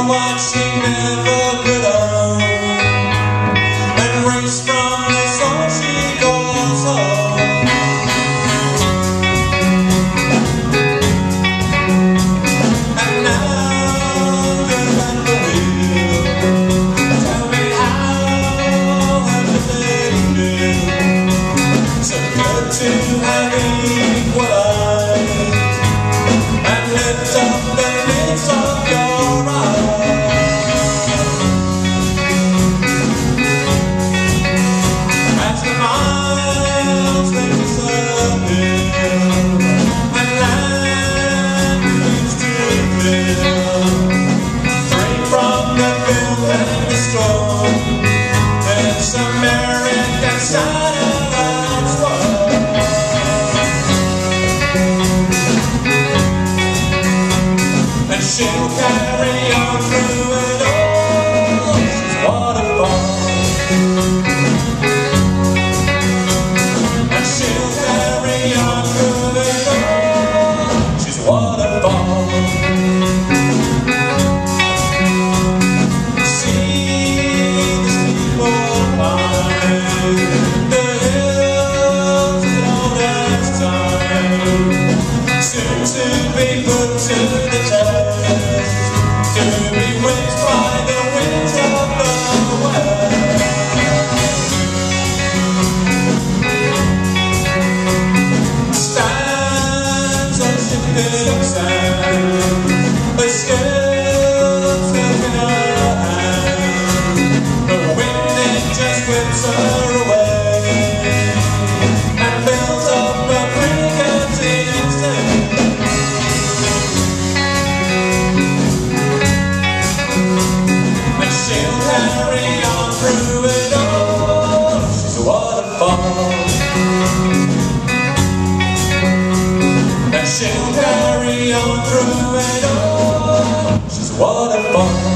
what she never could own, and race from the song she calls home. And now you're at the wheel. Tell me how has it made you feel? So good to have equal eyes and lift up the lids of your eyes. As the miles they disappear and land begins to clear, free from the filth and the storm, this American satellite's world. And she'll carry on through it all. She's Waterfall. And she'll carry on through it all. She's Waterfall. See the steeple climb the hills in all that's time, soon to be put to the test, to be whipped by the winds of the west. Stands on shifting sand, a skeleton in her hand, the wind it just whips her away and builds up a brigantine state. She'll carry on through it all. She's a waterfall. And she'll carry on through it all. She's a waterfall.